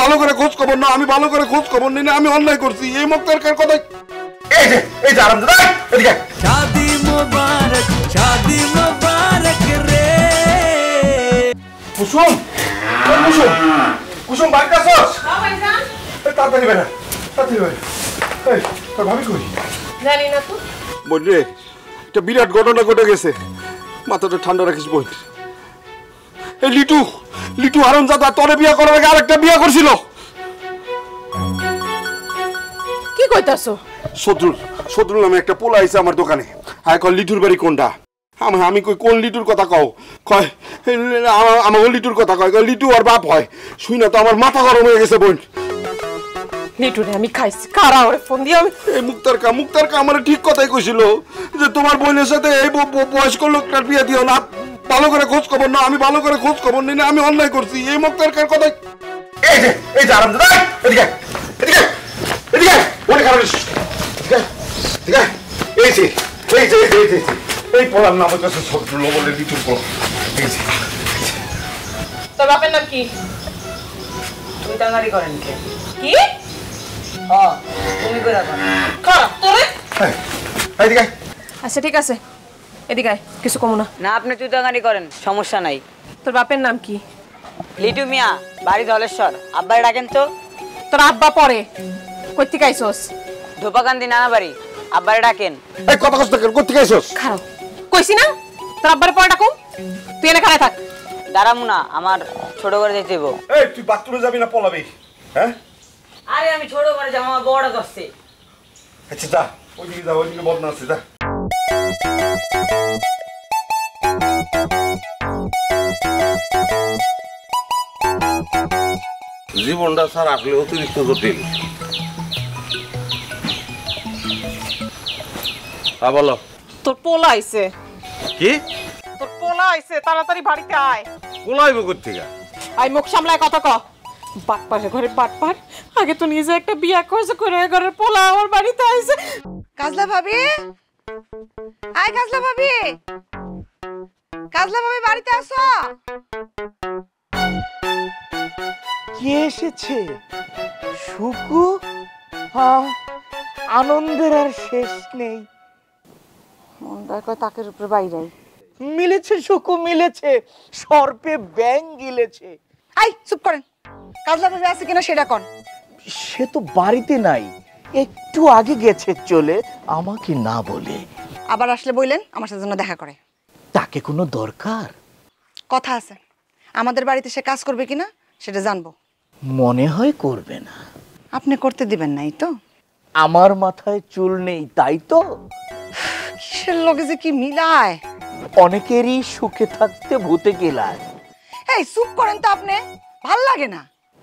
ভালো করে খোঁজ খবর না, আমি ভালো করে খোঁজ খবর নিই না, আমি অন্যায় করছি। এই মুক্তার কার কথা এই যে আরাম এদিকে শাদি মোবারক রে কুসুম কুসুম কুসুম বাইক আসছ ভাইজান তাড়াতাড়ি বেরা তাড়াতাড়ি বেরা এই তোর ভাবি কই জানি না তো বোন রে একটা বিরাট ঘটনা ঘটে গেছে মাথাটা ঠান্ডা রাখিস বোন এই লিটু লিটু হারামজাদা তোরে বিয়ে করার আগে আরেকটা বিয়ে করছিল কি কইতাছো সদরুল সদরুল নামে একটা পোলা আইছে আমার দোকানে হ্যাঁ কল লিটুর বাড়ি কোনটা আমি কই কোন লিটুর কথা কও কয় আমার লিটুর কথা কয় লিটু আর বাপ হয় শুই না তো আমার মাথা গরম হয়ে গেছে বোন লিটুরে আমি খাইছি কারা ওরে ফোন দিয়ে আমি এই মুক্তার কা আমার ঠিক কথাই কইছিল যে তোমার বোনের সাথে এই বয়স্ক লোকটার বিয়ে দিও না ভালো করে খোঁজ খবর না আমি ভালো করে খোঁজ খবর নিই না আমি অন্যায় করছি এই মুক্তার কার কথা এই যে আরাম দাদা এদিকে এদিকে এদিকে ওরে কারণ ঠিক আছে এই পড়ার নাম হচ্ছে সদরুল বলে লিটুর পড়া তোর বাপের নাম কি তুই টাঙ্গারি করেন কে কি তুমি কইরা খারাপ তোরে এদিকে আচ্ছা ঠিক আছে এদিকে কিছু কমু না না আপনি তুই টাঙ্গারি করেন সমস্যা নাই তোর বাপের নাম কি লিটু মিয়া বাড়ি ধলেশ্বর আব্বাই ডাকেন তো তোর আব্বা পরে কই থেকে আইছস ধোপাকান্দি নানা বাড়ি আব্বারে ডাকেন এই কথা কষ্ট কর থেকে আইছস খারাপ কইছি না তোর আব্বারে পরে ডাকো তুই এনে খাড়ায় থাক দাঁড়ামু না আমার ছোট করে যেতে হইব এই তুই বাথরুমে যাবি না পলাবি হ্যাঁ আরে আমি ছোট করে যাব আমার বড় করছে আচ্ছা যা ওইদিকে যা ওইদিকে বদনা আছে যা জীবনটা স্যার আসলে অতিরিক্ত জটিল বলো তোর পোলা আইছে কি তোর পোলা আইছে তাড়াতাড়ি বাড়িতে আয় কোলাইব কোত্থেকে আই মুখ সামলায় কথা ক বাটপারে ঘরে বাটপার আগে তো নিজে একটা বিয়া করছে করে ঘরের পোলা আমার বাড়িতে আইছে কাজলা ভাবি আয় কাজলা ভাবি বাড়িতে আসো কে এসেছে সুকু আনন্দের আর শেষ নেই তাকের উপরে বাইরে মিলেছে সুকু মিলেছে সর্পে ব্যাং গিলেছে আই চুপ করেন কাজলা ভাবি আছে কিনা সেটা কোন সে তো বাড়িতে নাই একটু আগে গেছে চলে আমাকে না বলে আবার আসলে বললেন আমার সাথে জন্য দেখা করে তাকে কোনো দরকার কথা আছে আমাদের বাড়িতে সে কাজ করবে কিনা সেটা জানবো মনে হয় করবে না আপনি করতে দিবেন নাই তো আমার মাথায় চুল নেই তাই তো কিসের লগে যে কি মিলায় অনেকেরই সুখে থাকতে ভূতে গেলায় এই চুপ করেন তো আপনি ভাল লাগে না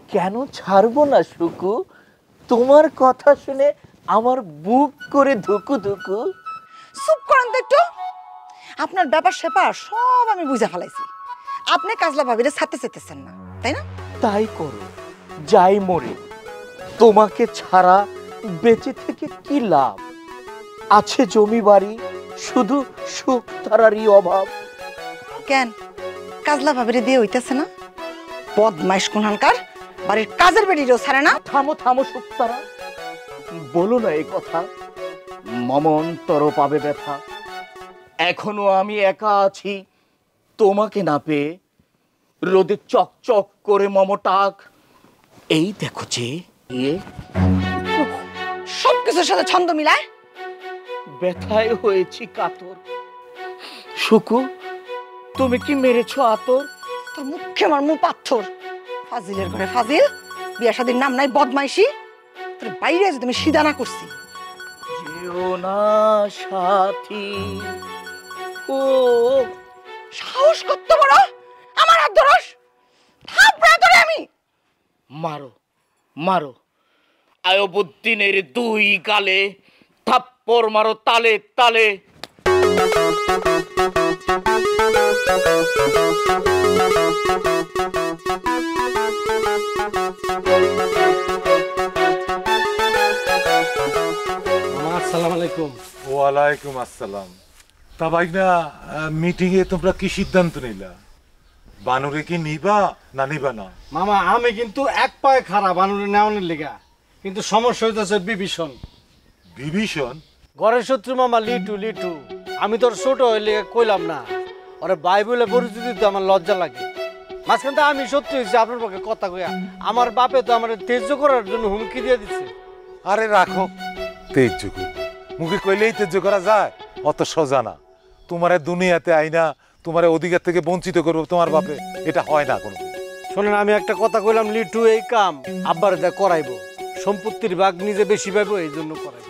কেন ছাড়বো না সুকু তোমার কথা শুনে আমার বুক করে ধুকু ধুকু চুপ করেন তো একটু আপনার ব্যাপার স্যাপার সব আমি বুঝে ফেলাইছি আপনি কাজলা ভাবিরে ছাড়তে চাইতেছেন না তাই না তাই করো যাই মরে তোমাকে ছাড়া বেঁচে থেকে কি লাভ আছে জমি বাড়ি শুধু সুখ তারারই অভাব কেন কাজলা ভাবিরে দিয়ে হইতেছে না বদমাইশ কোনহানকার বাড়ির কাজের বেড়িরও ছাড়ে না থামো থামো সুখ তারা বলো না এই কথা মমন্তর পাবে ব্যথা এখনো আমি একা আছি তোমাকে না পেয়ে রোদে চকচক করে মমটাক এই দেখো যে সবকিছুর সাথে ছন্দ মিলায় ব্যথায় হয়েছি কাতর সুকু তুমি কি মেরেছো আতর তোর মুখে আমার মুখ পাথর ফাজিলের ঘরে ফাজিল বিয়া শাদীর নাম নাই বদমাইশি তোর বাইরে যে তুমি সিধা না করছি যেও না সাথী ও সাহস কত বড় আমার হাত ধরস থাপড়া তোরে আমি মারো মারো আয়ুবুদ্দিনের দুই গালে থাপ্পড় মারো তালে তালে আসসালামু আলাইকুম। ওয়ালাইকুম আসসালাম। তা ভাই না মিটিং এ তোমরা কি সিদ্ধান্ত নিলা? বানুরে কি নিবা না নিবা না? মামা আমি কিন্তু এক পায়ে খারাপ বানুরে নেওয়ানোর লেগা, কিন্তু সমস্যা হইতেছে বিভীষণ। বিভীষণ? ঘরের শত্রু মামা লিটু। লিটু আমি তোর ছোট হইলে কইলাম না, ওরে বাইবেলে পরিচিত দিতে আমার লজ্জা লাগে। মাঝখান থেকে আমি সত্যি হয়েছি আপনার পক্ষে কথা কইয়া, আমার বাপে তো আমার তেজ্য করার জন্য হুমকি দিয়ে দিচ্ছে। আরে রাখো তেজ্য করবো, মুখে কইলেই তেজ্য করা যায়? অত সোজা না। তোমার দুনিয়াতে আইনা তোমার অধিকার থেকে বঞ্চিত করবো তোমার বাপে, এটা হয় না কোনো। শোনেন, আমি একটা কথা কইলাম, লিটু এই কাম আব্বার যা করাইবো, সম্পত্তির ভাগ নিজে বেশি পাইবো, এই জন্য করাইবো।